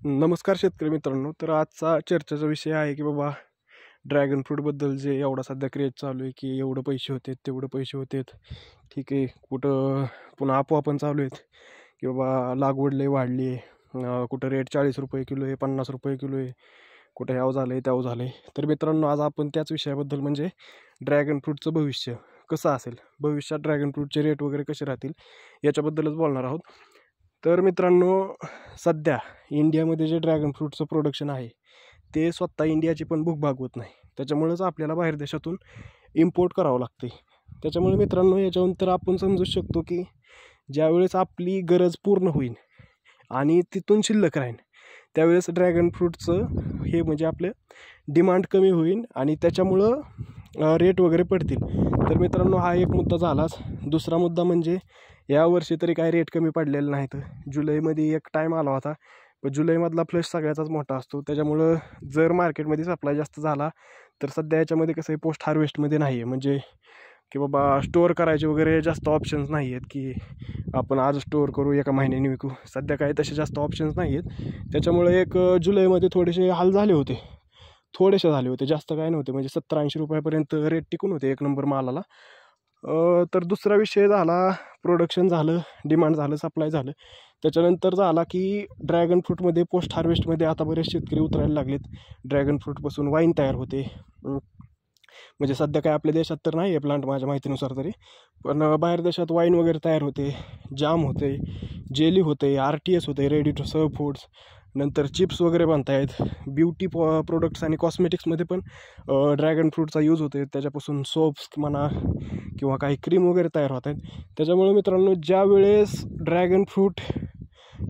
नमस्कार शेतकरी मित्रांनो. तर आजचा चर्चेचा विषय आहे की बाबा ड्रॅगन फ्रूटबद्दल जे एवढा सध्या क्रेज चालू आहे की एवढं पैसे होते तेवढं पैसे होतेत. ठीक आहे, कुठं पुन्हा अफवा पण चालू आहेत की बाबा लागवड लय वाढली आहे, कुठं रेट 40 रुपये किलो आहे, 50 रुपये किलो आहे, कुठं ह्याव झालं आहे त्याव झालं आहे. तर मित्रांनो, आज आपण त्याच विषयाबद्दल म्हणजे ड्रॅगन फ्रूटचं भविष्य कसं असेल, भविष्यात ड्रॅगन फ्रूटचे रेट वगैरे कसे राहतील याच्याबद्दलच बोलणार आहोत. तर मित्रांनो, सध्या इंडियामध्ये जे ड्रॅगन फ्रूटचं प्रोडक्शन आहे ते स्वतः इंडियाची पण भूक भागवत नाही. त्याच्यामुळेच आपल्याला बाहेर देशातून इम्पोर्ट करावं लागते. त्याच्यामुळे मित्रांनो, याच्यावरून तर आपण समजू शकतो की ज्यावेळेस आपली गरज पूर्ण होईल आणि तिथून शिल्लक राहील त्यावेळेस ड्रॅगन फ्रूटचं हे म्हणजे आपलं डिमांड कमी होईल आणि त्याच्यामुळं रेट वगैरे पडतील. तर मित्रांनो, हा एक मुद्दा झालाच. दुसरा मुद्दा म्हणजे यावर्षी तरी काय रेट कमी पडलेले नाहीत. जुलैमध्ये एक टाईम आला होता, पण जुलैमधला फ्लश सगळ्याचाच मोठा असतो. त्याच्यामुळं जर मार्केटमध्ये सप्लाय जास्त झाला तर सध्या याच्यामध्ये कसं आहे, पोस्ट हार्वेस्टमध्ये नाही आहे, म्हणजे की बाबा स्टोअर करायचे वगैरे जास्त ऑप्शन्स नाही आहेत की आपण आज स्टोअर करू एका महिन्याने विकू. सध्या काही तसे जास्त ऑप्शन्स नाही आहेत. त्याच्यामुळे एक जुलैमध्ये थोडेसे हाल झाले होते, थोडेसे झाले होते, जास्त काय नव्हते, म्हणजे 70-80 रुपयापर्यंत रेट टिकून होते एक नंबर मालाला. तर दुसरा विषय झाला, प्रोडक्शन झालं, डिमांड झालं, सप्लाय झालं. त्याच्यानंतर झाला की ड्रॅगन फ्रूटमध्ये पोस्ट हार्वेस्टमध्ये आता बरेच शेतकरी उतरायला लागलेत. ड्रॅगन फ्रूटपासून वाईन तयार होते. म्हणजे सध्या काय आपल्या देशात तर नाही आहे प्लांट माझ्या माहितीनुसार तरी, पण बाहेर देशात वाईन वगैरे तयार होते, जाम होते, जेली होते, RTS होते, रेडी टू सर्व फूड्स. नंतर चिप्स वगैरे बनत आहेत. ब्युटी प्रोडक्ट्स आणि कॉस्मेटिक्समध्ये पण ड्रॅगन फ्रूटचा यूज होते. त्याच्यापासून सोप्स म्हणा किंवा काही क्रीम वगैरे तयार होत आहेत. त्याच्यामुळे मित्रांनो, ज्या वेळेस ड्रॅगन फ्रूट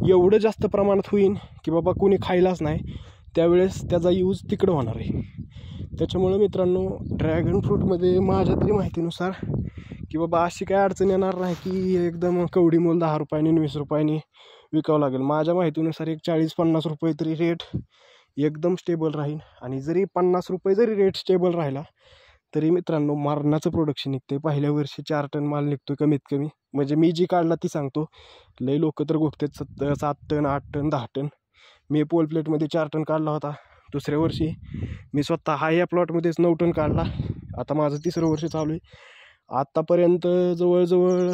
एवढं जास्त प्रमाणात होईल की बाबा कोणी खायलाच नाही, त्यावेळेस त्याचा यूज तिकडं होणार आहे. त्याच्यामुळं मित्रांनो, ड्रॅगन फ्रूटमध्ये माझ्या तरी माहितीनुसार की बाबा अशी काय अडचण येणार नाही की एकदम कवडी मोल 10 रुपयांनी 20 रुपयांनी विकावं लागेल. माझ्या माहितीनुसार एक 40-50 रुपये तरी रेट एकदम स्टेबल राहील. आणि जरी 50 रुपये जरी रेट स्टेबल राहिला तरी मित्रांनो, मरणाचं प्रोडक्शन निघते. पहिल्या वर्षी 4 टन माल निघतो कमीत कमी. म्हणजे मी जी काढला ती सांगतो, लई लोक तर गोखतात 7 टन, 8 टन, 10 टन. मी पोल प्लेटमध्ये 4 टन काढला होता. दुसऱ्या वर्षी मी स्वतः हा या प्लॉटमध्येच 9 टन काढला. आता माझं 3रं वर्ष चालू आहे. आत्तापर्यंत जवळजवळ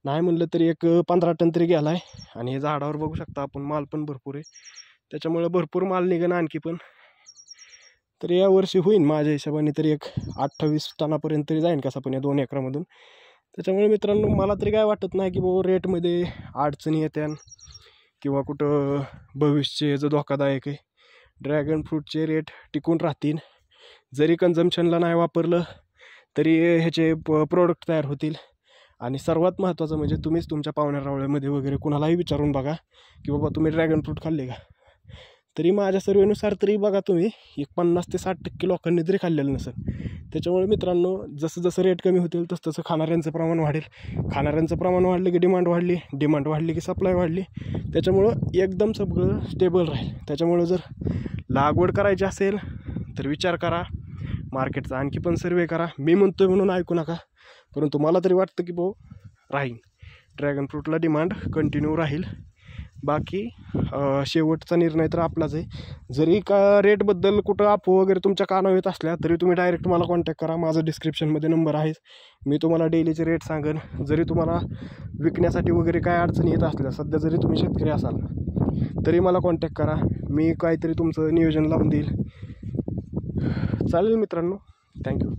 नाही म्हणलं तरी एक 15 टन तरी गेला आहे. आणि हे झाडावर बघू शकता आपण, माल पण भरपूर आहे. त्याच्यामुळे भरपूर माल निघेन आणखी पण. तर यावर्षी होईन माझ्या हिशोबाने तरी एक 28 टनापर्यंत तरी जाईन कसं पण या 2 एकरामधून. त्याच्यामुळे मित्रांनो, मला तरी काय वाटत नाही की बाबा रेटमध्ये अडचणी येत्या किंवा कुठं भविष्य जो धोकादायक आहे. ड्रॅगन फ्रूटचे रेट टिकून राहतील. जरी कन्झम्पशनला नाही वापरलं तरी ह्याचे प्रोडक्ट तयार होतील. आणि सर्वात महत्त्वाचं म्हणजे तुम्हीच तुमच्या पाहुण्या रावळ्यामध्ये वगैरे कुणालाही विचारून बघा की बाबा तुम्ही ड्रॅगन फ्रूट खाल्ले का. तरी माझ्या सर्वेनुसार तरी बघा तुम्ही, एक 50 ते 60% लोकांनी तरी खाल्लेलं नसेल. त्याच्यामुळे मित्रांनो, जसं जसं रेट कमी होतील तसं तसं खाणाऱ्यांचं प्रमाण वाढेल. खाणाऱ्यांचं प्रमाण वाढलं की डिमांड वाढली, डिमांड वाढली की सप्लाय वाढली. त्याच्यामुळं एकदम सगळं स्टेबल राहील. त्याच्यामुळं जर लागवड करायची असेल तर विचार करा, मार्केटचा आणखी पण सर्वे करा. मी म्हणतोय म्हणून ऐकू नका, परंतु मला तरी वाटतं की राहील ड्रॅगन फ्रूटला डिमांड कंटिन्यू राहील. बाकी शेवटचा निर्णय तर आपलाच आहे. जरी का रेटबद्दल कुठं अफवा वगैरे तुमच्या कानावर येत असल्या तरी तुम्ही डायरेक्ट मला कॉन्टॅक्ट करा. माझं डिस्क्रिप्शनमध्ये नंबर आहेच. मी तुम्हाला डेलीचे रेट सांगेन. जरी तुम्हाला विकण्यासाठी वगैरे काय अडचणी येत असल्या, सध्या जरी तुम्ही शेतकरी असाल तरी मला कॉन्टॅक्ट करा. मी काहीतरी तुमचं नियोजन लावून देईल. चालेल मित्रांनो, थँक्यू.